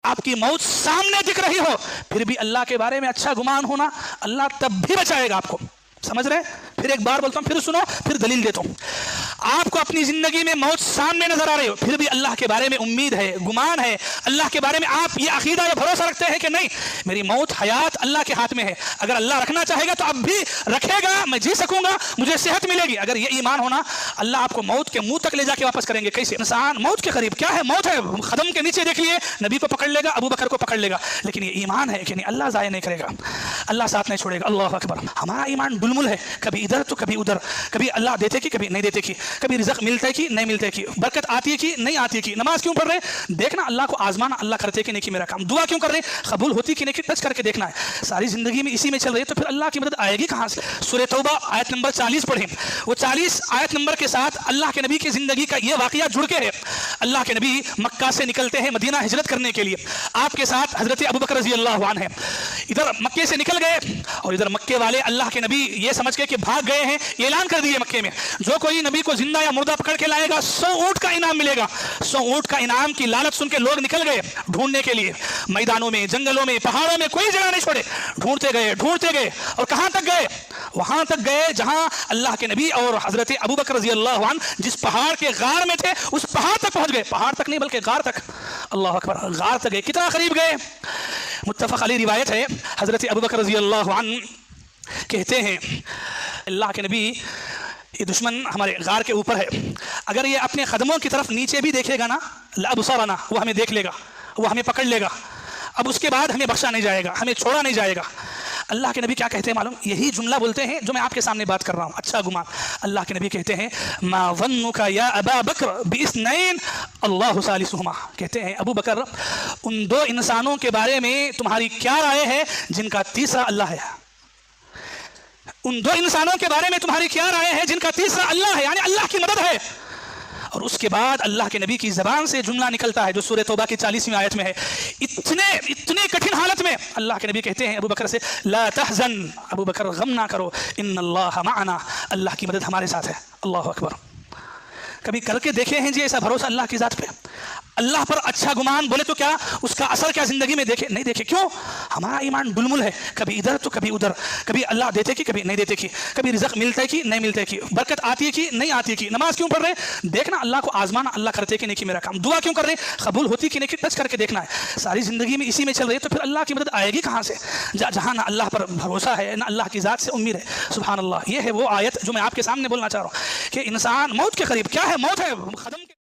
आपकी मौत सामने दिख रही हो फिर भी अल्लाह के बारे में अच्छा गुमान होना, अल्लाह तब भी बचाएगा आपको। समझ रहे? फिर एक बार बोलता हूँ, फिर सुनो, फिर दलील देता हूँ। आपको अपनी जिंदगी में मौत सामने नजर आ रही हो फिर भी अल्लाह के बारे में उम्मीद है, गुमान है, अल्लाह के बारे में आप ये अकीदा या भरोसा रखते हैं कि नहीं मेरी मौत हयात अल्लाह के हाथ में है, अगर अल्लाह रखना चाहेगा तो अब भी रखेगा, मैं जी सकूंगा, मुझे सेहत मिलेगी। अगर ये ईमान होना, अल्लाह आपको मौत के मुंह तक ले जाके वापस करेंगे। कैसे? इंसान मौत के करीब, क्या है मौत है, कदम के नीचे देख लिए, नबी को पकड़ लेगा, अबू बकर को पकड़ लेगा, लेकिन ये ईमान है कि नहीं अल्लाह ज़ाया नहीं करेगा, अल्लाह साथ नहीं छोड़ेगा। अल्लाह अकबर। हमारा ईमान डुलमुल है, कभी इधर तो कभी उधर, कभी अल्लाह देते कि कभी नहीं देते कि, कभी रिज़्क़ मिलता है कि नहीं मिलता है कि, बरकत आती है कि नहीं आती है कि, नमाज क्यों पढ़ रहे हैं देखना, अल्लाह को आजमाना, अल्लाह करते कि नहीं कि मेरा काम, दुआ क्यों कर रहे हैं कबूल होती कि नहीं कि टच करके देखना है। सारी जिंदगी में इसी में चल रही है तो फिर अल्लाह की मदद आएगी कहाँ से? सूरह तौबा आयत नंबर 40 पढ़ें, वो 40 आयत नंबर के साथ अल्लाह के नबी की जिंदगी का ये वाकया जुड़ के है। अल्लाह के नबी मक्का से निकलते हैं मदीना हिजरत करने के लिए, आपके साथ हजरत अबू बकर रज़ी अल्लाह अन्हु है। इधर मक्के से निकल गए और इधर मक्के वाले अल्लाह के नबी ये समझ के कि भाग गए हैं, ऐलान कर दिए मक्के में, जो कोई नबी को जिंदा या मुर्दा पकड़ के लाएगा 100 ऊंट का इनाम मिलेगा। 100 ऊंट का इनाम की लालच सुन के लोग निकल गए ढूंढने के लिए, मैदानों में, जंगलों में, पहाड़ों में, कोई जगह नहीं छोड़े, ढूंढते गए और कहां तक गए? वहां तक गए जहां अल्लाह के नबी और हजरत अबू बकर रज़ी अल्लाह अन्हु जिस पहाड़ के गार में थे उस पहाड़ तक पहुंच गए। पहाड़ तक नहीं बल्कि गार तक। अल्लाह अकबर। गार तक गए, कितना करीब गए? मुत्तफक अलैह रिवायत है, हजरत अबू बकर रज़ी अल्लाह अन्हु कहते हैं अल्लाह के नबी ये दुश्मन हमारे गार के ऊपर है, अगर ये अपने कदमों की तरफ नीचे भी देखेगा ना लअबसरना, वो हमें देख लेगा, वो हमें पकड़ लेगा, अब उसके बाद हमें बख्शा नहीं जाएगा, हमें छोड़ा नहीं जाएगा। अल्लाह के नबी क्या कहते हैं मालूम? यही जुमला बोलते हैं जो मैं आपके सामने बात कर रहा हूँ, अच्छा गुमान। अल्लाह के नबी कहते हैं मा ज़न्नुका या अबा बकर बिइस्नैन अल्लाहु सालिसुहुमा, कहते हैं अबू बकर उन दो इंसानों के बारे में तुम्हारी क्या राय है जिनका तीसरा अल्लाह है? उन दो इंसानों के बारे में तुम्हारी क्या राय है जिनका तीसरा अल्लाह है, यानी अल्लाह की मदद है। और उसके बाद अल्लाह के नबी की ज़बान से जुमला निकलता है जो सूरह तौबा की 40वीं आयत में है। इतने कठिन हालत में अल्लाह के नबी कहते हैं अबू बकर से ला तहज़न, अबू बकर गम ना करो, इन्नल्लाह मअना, अल्लाह की मदद हमारे साथ है। अल्लाह अकबर। कभी करके देखे हैं जी ऐसा भरोसा अल्लाह की ज़ात पे? अल्लाह पर अच्छा गुमान बोले तो क्या उसका असर क्या जिंदगी में देखे? नहीं देखे। क्यों? हमारा ईमान डुलमुल है, कभी इधर तो कभी उधर, कभी अल्लाह देते कि कभी नहीं देते कि, कभी रिज़्क़ मिलता है कि नहीं मिलता है कि, बरकत आती है कि नहीं आती है कि, नमाज क्यों पढ़ रहे हैं देखना, अल्लाह को आजमाना, अल्लाह करते कि नहीं कि मेरा काम, दुआ क्यों कर रहे हैं कबूल होती कि नहीं कि टच करके देखना है। सारी जिंदगी में इसी में चल रही है तो फिर अल्लाह की मदद आएगी कहाँ से? जहाँ ना अल्लाह पर भरोसा है ना अल्लाह की ज़ात से उम्मीद है। सुभान अल्लाह। ये है वो आयत जो मैं आपके सामने बोलना चाह रहा हूँ कि इंसान मौत के करीब, क्या है मौत है, कदम